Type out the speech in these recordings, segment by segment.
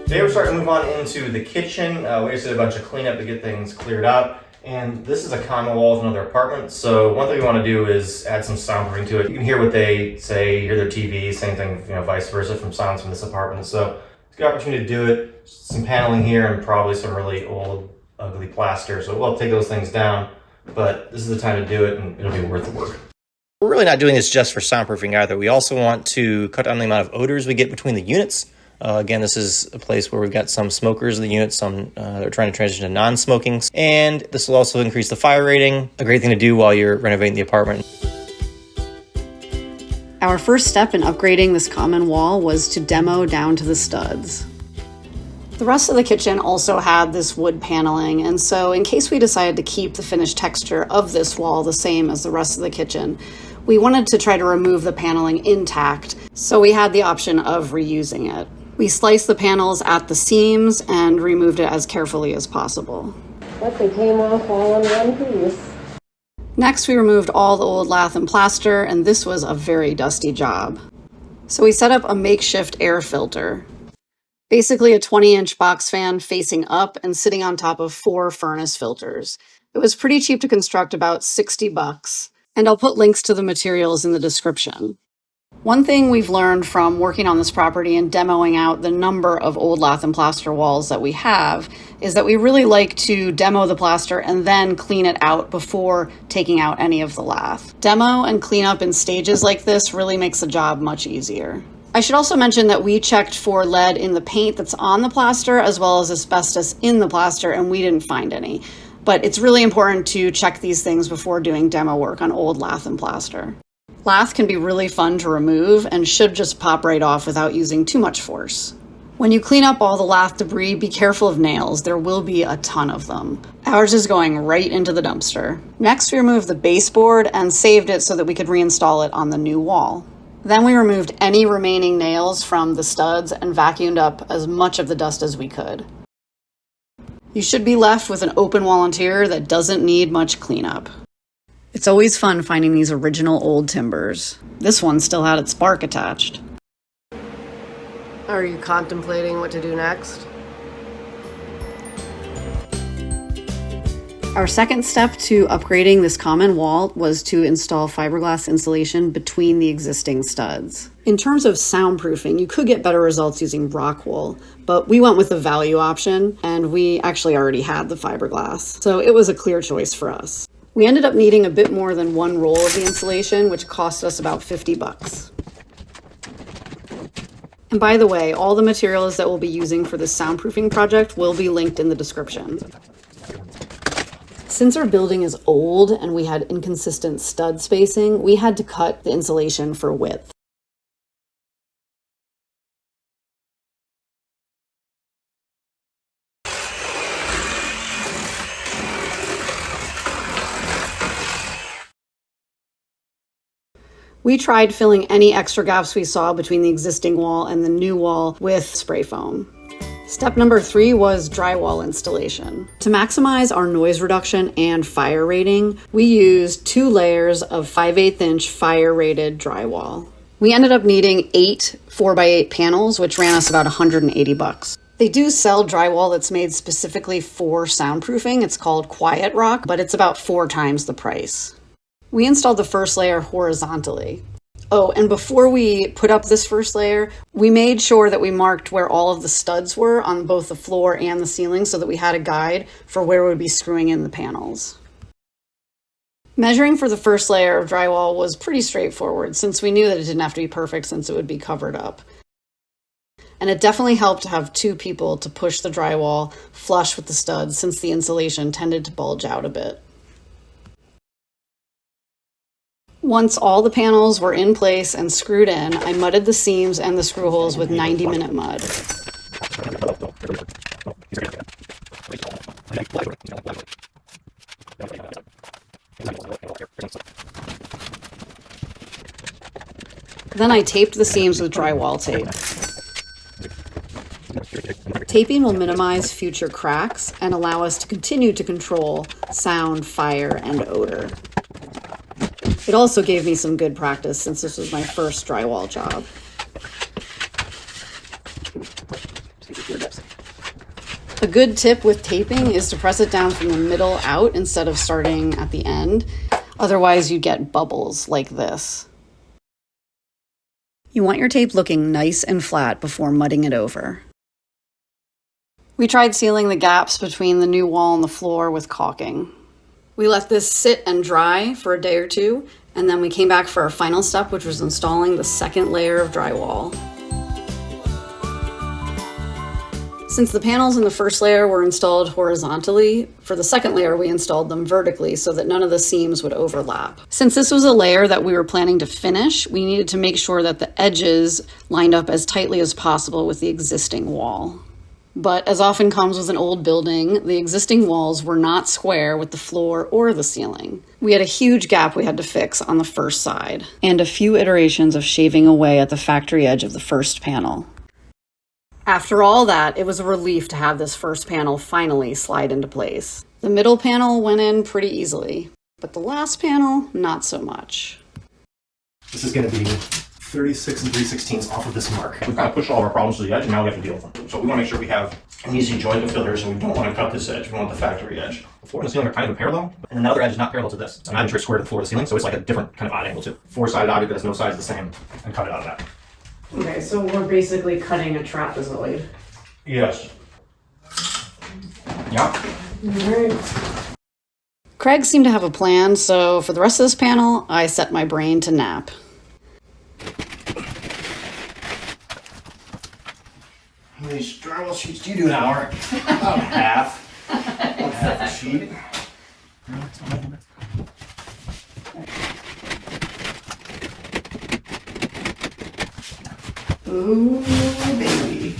Today we're starting to move on into the kitchen. We just did a bunch of cleanup to get things cleared up. And this is a common wall with another apartment. So one thing we want to do is add some soundproofing to it. You can hear what they say, hear their TV, same thing, vice versa from sounds from this apartment. So it's a good opportunity to do it. Some paneling here and probably some really old, ugly plaster. So we'll take those things down, but this is the time to do it and it'll be worth the work. We're really not doing this just for soundproofing either. We also want to cut down the amount of odors we get between the units. Again, this is a place where we've got some smokers in the unit, some that are trying to transition to non-smoking. And this will also increase the fire rating, a great thing to do while you're renovating the apartment. Our first step in upgrading this common wall was to demo down to the studs. The rest of the kitchen also had this wood paneling, and so in case we decided to keep the finished texture of this wall the same as the rest of the kitchen, we wanted to try to remove the paneling intact, so we had the option of reusing it. We sliced the panels at the seams and removed it as carefully as possible. But they came off all in one piece. Next, we removed all the old lath and plaster, and this was a very dusty job. So we set up a makeshift air filter. Basically a 20-inch box fan facing up and sitting on top of 4 furnace filters. It was pretty cheap to construct, about $60, and I'll put links to the materials in the description. One thing we've learned from working on this property and demoing out the number of old lath and plaster walls that we have is that we really like to demo the plaster and then clean it out before taking out any of the lath. Demo and clean up in stages like this really makes the job much easier. I should also mention that we checked for lead in the paint that's on the plaster as well as asbestos in the plaster, and we didn't find any. But it's really important to check these things before doing demo work on old lath and plaster. Lath can be really fun to remove and should just pop right off without using too much force. When you clean up all the lath debris, be careful of nails. There will be a ton of them. Ours is going right into the dumpster. Next, we removed the baseboard and saved it so that we could reinstall it on the new wall. Then we removed any remaining nails from the studs and vacuumed up as much of the dust as we could. You should be left with an open wall interior that doesn't need much cleanup. It's always fun finding these original old timbers. This one still had its spark attached. Are you contemplating what to do next? Our second step to upgrading this common wall was to install fiberglass insulation between the existing studs. In terms of soundproofing, you could get better results using rock wool, but we went with the value option, and we actually already had the fiberglass, so it was a clear choice for us. We ended up needing a bit more than one roll of the insulation, which cost us about $50. And by the way, all the materials that we'll be using for this soundproofing project will be linked in the description. Since our building is old and we had inconsistent stud spacing, we had to cut the insulation for width. We tried filling any extra gaps we saw between the existing wall and the new wall with spray foam. Step number 3 was drywall installation. To maximize our noise reduction and fire rating, we used 2 layers of 5/8 inch fire rated drywall. We ended up needing 8 4x8 panels, which ran us about $180. They do sell drywall that's made specifically for soundproofing. It's called Quiet Rock, but it's about 4 times the price. We installed the first layer horizontally. Oh, and before we put up this first layer, we made sure that we marked where all of the studs were on both the floor and the ceiling so that we had a guide for where we would be screwing in the panels. Measuring for the first layer of drywall was pretty straightforward since we knew that it didn't have to be perfect since it would be covered up. And it definitely helped to have 2 people to push the drywall flush with the studs since the insulation tended to bulge out a bit. Once all the panels were in place and screwed in, I mudded the seams and the screw holes with 90-minute mud. Then I taped the seams with drywall tape. Taping will minimize future cracks and allow us to continue to control sound, fire, and odor. It also gave me some good practice since this was my first drywall job. A good tip with taping is to press it down from the middle out instead of starting at the end. Otherwise, you get bubbles like this. You want your tape looking nice and flat before mudding it over. We tried sealing the gaps between the new wall and the floor with caulking. We let this sit and dry for a day or two, and then we came back for our final step, which was installing the second layer of drywall. Since the panels in the first layer were installed horizontally, for the second layer we installed them vertically so that none of the seams would overlap. Since this was a layer that we were planning to finish, we needed to make sure that the edges lined up as tightly as possible with the existing wall. But as often comes with an old building, the existing walls were not square with the floor or the ceiling. We had a huge gap we had to fix on the first side, and a few iterations of shaving away at the factory edge of the first panel. After all that, it was a relief to have this first panel finally slide into place. The middle panel went in pretty easily, but the last panel, not so much. This is going to be 36 and 3/16 off of this mark. We've kind of pushed all of our problems to the edge, and now we have to deal with them. So we want to make sure we have an easy joint of fillers, and we don't want to cut this edge. We want the factory edge. The floor and the ceiling are kind of parallel, and then the other edge is not parallel to this. So I'm having to square the floor to the ceiling, so it's like a different kind of odd angle too. Four-sided object that has no sides the same, and cut it out of that. Okay, so we're basically cutting a trapezoid. Yes. Yeah. Alright. Craig seemed to have a plan, so for the rest of this panel, I set my brain to nap. How many drywall sheets do you do an hour? About half. About half a sheet. Ooh, baby.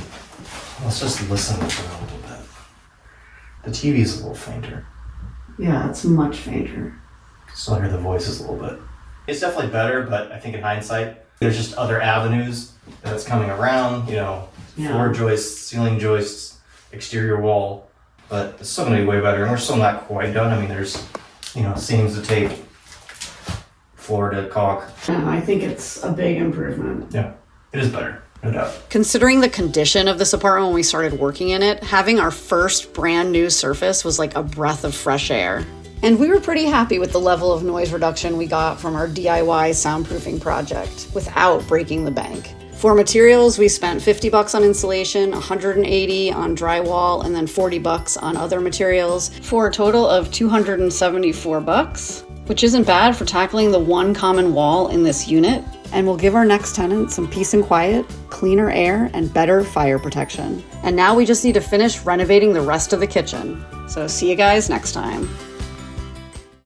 Let's just listen for a little bit. The TV is a little fainter. Yeah, it's much fainter. So I hear the voices a little bit. It's definitely better, but I think in hindsight, there's just other avenues that it's coming around, floor joists, ceiling joists, exterior wall. But it's still gonna be way better, and we're still not quite done. I mean, there's, seams to tape, floor to caulk. Yeah, I think it's a big improvement. Yeah, it is better, no doubt. Considering the condition of this apartment when we started working in it, having our first brand new surface was like a breath of fresh air. And we were pretty happy with the level of noise reduction we got from our DIY soundproofing project without breaking the bank. For materials, we spent $50 on insulation, $180 on drywall, and then $40 on other materials for a total of $274, which isn't bad for tackling the one common wall in this unit, and will give our next tenant some peace and quiet, cleaner air, and better fire protection. And now we just need to finish renovating the rest of the kitchen. So see you guys next time.